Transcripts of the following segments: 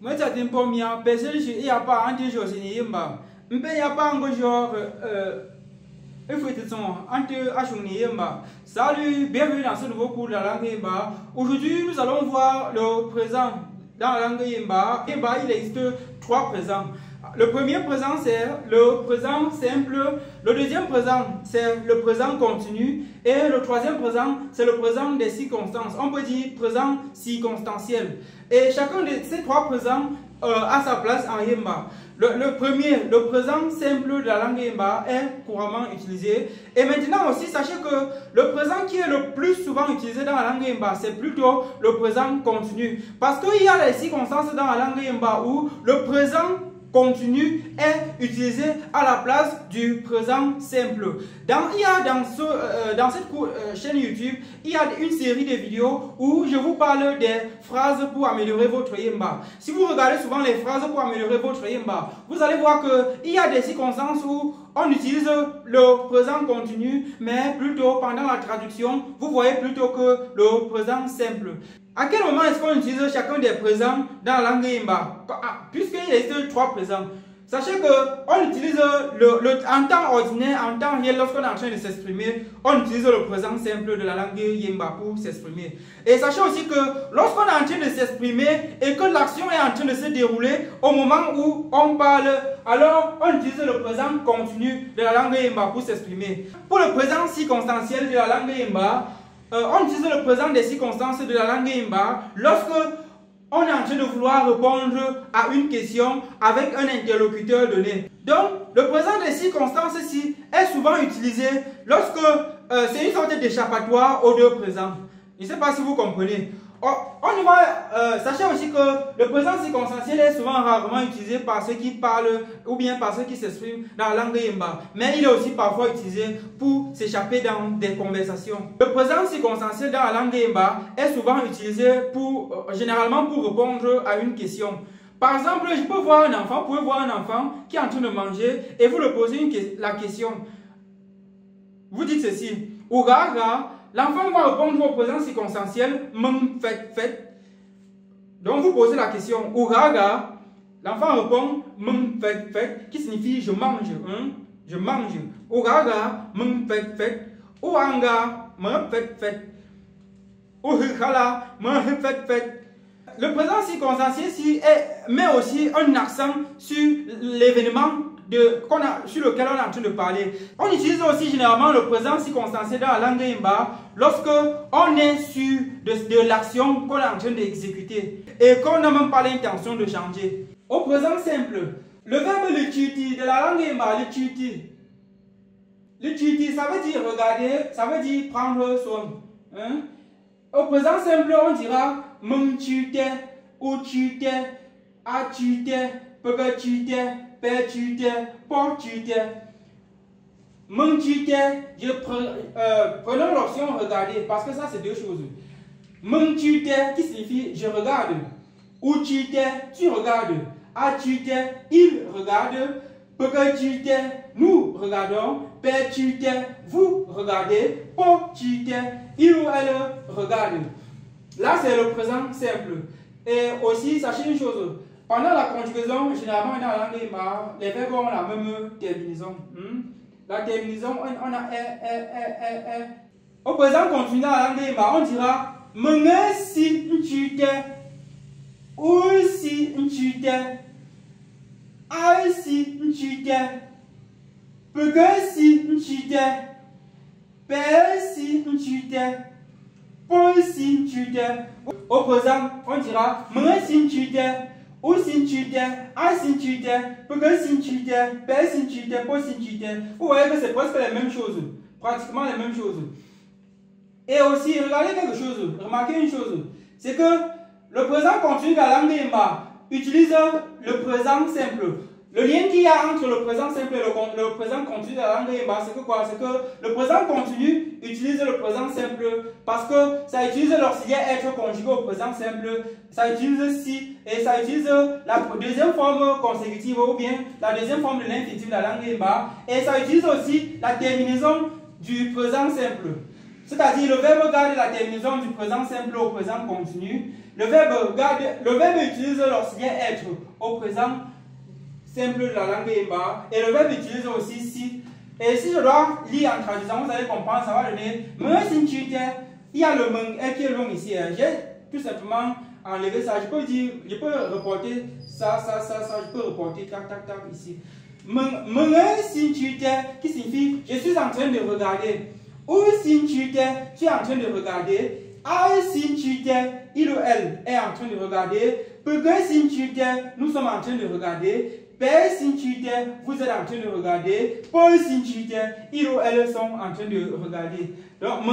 Moi, ça t'aime pas bien. Personne, il n'y a pas un des jours, c'est n'y a pas. Il n'y a pas un jour. Il faut être Salut, bienvenue dans ce nouveau cours de la langue Yemba. Aujourd'hui, nous allons voir le présent dans la langue Yemba. Il existe trois présents. Le premier présent, c'est le présent simple. Le deuxième présent, c'est le présent continu. Et le troisième présent, c'est le présent des circonstances. On peut dire présent circonstanciel. Et chacun de ces trois présents a sa place en Yemba. Le premier, le présent simple de la langue Yemba est couramment utilisé. Et maintenant aussi, sachez que le présent qui est le plus souvent utilisé dans la langue Yemba, c'est plutôt le présent continu. Parce qu'il y a des circonstances dans la langue Yemba où le présent continu est utilisé à la place du présent simple. Dans cette chaîne YouTube, il y a une série de vidéos où je vous parle des phrases pour améliorer votre Yemba. Si vous regardez souvent les phrases pour améliorer votre Yemba, vous allez voir qu'il y a des circonstances où on utilise le présent continu, mais plutôt pendant la traduction, vous voyez plutôt que le présent simple. À quel moment est-ce qu'on utilise chacun des présents dans la langue Yemba? Puisqu'il existe trois présents. Sachez qu'on utilise en temps ordinaire, en temps réel, lorsqu'on est en train de s'exprimer, on utilise le présent simple de la langue Yemba pour s'exprimer. Et sachez aussi que lorsqu'on est en train de s'exprimer et que l'action est en train de se dérouler au moment où on parle, alors on utilise le présent continu de la langue Yemba pour s'exprimer. Pour le présent circonstanciel de la langue Yemba, on utilise le présent des circonstances de la langue Yemba lorsque on est en train de vouloir répondre à une question avec un interlocuteur donné. Donc, le présent des circonstances ici est souvent utilisé lorsque c'est une sorte d'échappatoire aux deux présents. Je ne sais pas si vous comprenez. On y va, sachez aussi que le présent circonstanciel est souvent rarement utilisé par ceux qui parlent ou bien par ceux qui s'expriment dans la langue Yemba. Mais il est aussi parfois utilisé pour s'échapper dans des conversations. Le présent circonstanciel dans la langue Yemba est souvent utilisé généralement pour répondre à une question. Par exemple, je peux voir un enfant, vous pouvez voir un enfant qui est en train de manger et vous le posez la question. Vous dites ceci, Ouraga. L'enfant va répondre au présent circonstanciel, fait. Donc vous posez la question, Ouraga. L'enfant répond, fait, qui signifie je mange. Je mange. Ouraga, fait. Ouanga, fait. Ouhikala, fait. Le présent circonstanciel ici met aussi un accent sur l'événement sur lequel on est en train de parler. On utilise aussi généralement le présent circonstanciel dans la langue Yemba lorsque on est sûr de l'action qu'on est en train d'exécuter et qu'on n'a même pas l'intention de changer. Au présent simple, le verbe lututi de la langue Yemba, lututi, ça veut dire regarder, ça veut dire prendre soin. Au présent simple, on dira mungtute, utute, atute, pekatute, pertute, portute. Mungtute, prenons l'option regarder parce que ça c'est deux choses. Mungtute qui signifie je regarde. Utute, tu regardes. Atute, il regarde. Pekatute, nous regardons. Pertute, vous regardez. Portute, il ou elle regarde. Là, c'est le présent simple. Et aussi, sachez une chose. Pendant la conjugaison, généralement dans la langue Yemba, les verbes ont la même terminaison. La terminaison, on a Au présent continu dans la langue Yemba, on dira Menge si nchute, ou si nchute, ai si nchute, pege si nchute, pe si nchute. Au présent, on dira Menge sinchute, ou sinchute, ai sinchute, pege sinchute, pe sinchute, po sinchute. Vous voyez que c'est presque les mêmes choses, pratiquement les mêmes choses. Et aussi, regardez quelque chose, remarquez une chose, c'est que le présent continu de la langue Yemba utilise le présent simple. Le lien qu'il y a entre le présent simple et le présent continu de la langue Yemba, c'est que quoi? C'est que le présent continu utilise le présent simple parce que ça utilise l'auxiliaire être conjugué au présent simple, ça utilise si et ça utilise la deuxième forme consécutive ou bien la deuxième forme de l'infinitif de la langue Yemba et ça utilise aussi la terminaison du présent simple. C'est-à-dire le verbe garde la terminaison du présent simple au présent continu. le verbe utilisé lorsqu'il vient être au présent simple de la langue Yemba. Et le verbe utilisé aussi si. Et si je dois lire en traduisant, vous allez comprendre, ça va donner il y a le meng qui est long ici. J'ai tout simplement enlevé ça. Je peux reporter ça, je peux reporter tac, ici. Qui signifie je suis en train de regarder. Ou tu es en train de regarder. Il ou elle est en train de regarder. Nous sommes en train de regarder. Vous êtes en train de regarder. Il ou elle sont en train de regarder. Donc,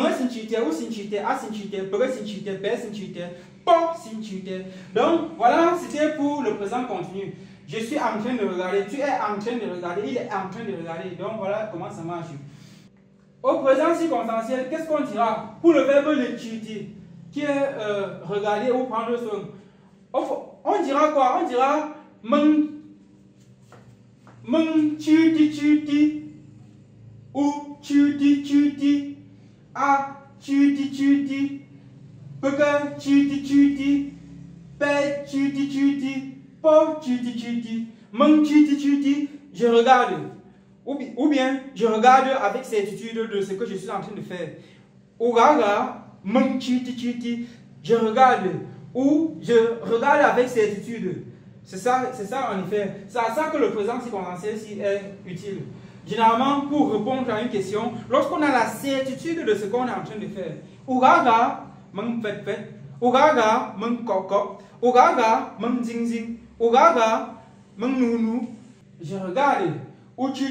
donc, voilà, c'était pour le présent continu. Je suis en train de regarder. Tu es en train de regarder. Il est en train de regarder. Donc, voilà comment ça marche. Au présent circonstanciel, qu'est-ce qu'on dira pour le verbe le qui est regarder ou prendre soin? On dira quoi? On dira chuti ou chuti a chuti peka chuti pe chuti po chuti je regarde. Ou bien, je regarde avec certitude de ce que je suis en train de faire. Ogaga, je regarde. Ou je regarde avec certitude. C'est ça en effet. C'est à ça que le présent circonstanciel est utile. Généralement, pour répondre à une question, lorsqu'on a la certitude de ce qu'on est en train de faire. Ogaga, meng pet. Ogaga, meng kok. Ogaga, meng zing. Ogaga, meng nounou. Je regarde. Ou tu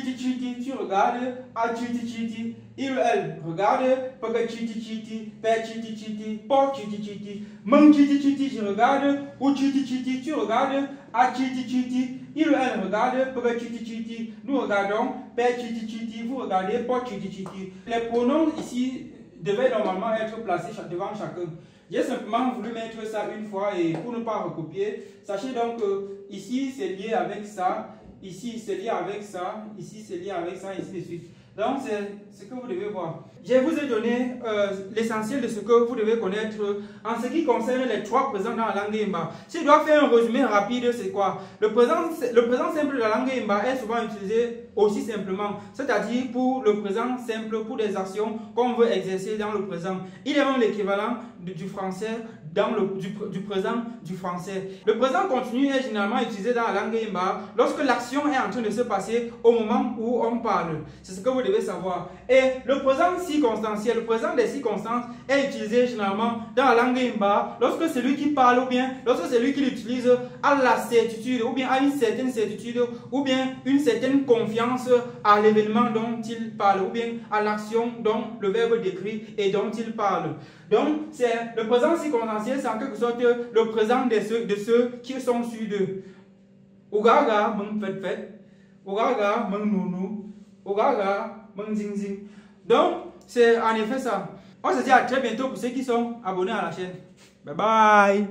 regardes, a chuti, il ou elle regarde, paka chuti, pe chuti, po chuti, meng chuti, je regarde, ou chuti, tu regardes, a chuti, il ou elle regarde, paka chuti, nous regardons, pe chuti, vous regardez, po chuti. Les pronoms ici devaient normalement être placés devant chacun. J'ai simplement voulu mettre ça une fois et pour ne pas recopier, sachez donc que ici c'est lié avec ça. Ici, c'est lié avec ça. Ici, c'est lié avec ça, ainsi de suite. Donc, c'est ce que vous devez voir. Je vous ai donné l'essentiel de ce que vous devez connaître en ce qui concerne les trois présents dans la langue Yemba. Si je dois faire un résumé rapide, c'est quoi? Le présent simple de la langue Yemba est souvent utilisé aussi simplement, c'est-à-dire pour le présent simple, pour des actions qu'on veut exercer dans le présent. Il est même l'équivalent du français du présent du français. Le présent continu est généralement utilisé dans la langue Yemba lorsque l'action est en train de se passer au moment où on parle. C'est ce que vous devez savoir. Et le présent circonstanciel, le présent des circonstances est utilisé généralement dans la langue Yemba lorsque celui qui parle ou bien lorsque celui qui l'utilise a la certitude ou bien a une certaine certitude ou bien une certaine confiance à l'événement dont il parle ou bien à l'action dont le verbe décrit et dont il parle. Donc, c'est le présent circonstanciel, c'est en quelque sorte le présent de ceux qui sont sûrs d'eux. Ogaga, meng pet. Ogaga, meng nounou. Ogaga, meng zing. Donc, c'est en effet ça. On se dit à très bientôt pour ceux qui sont abonnés à la chaîne. Bye bye.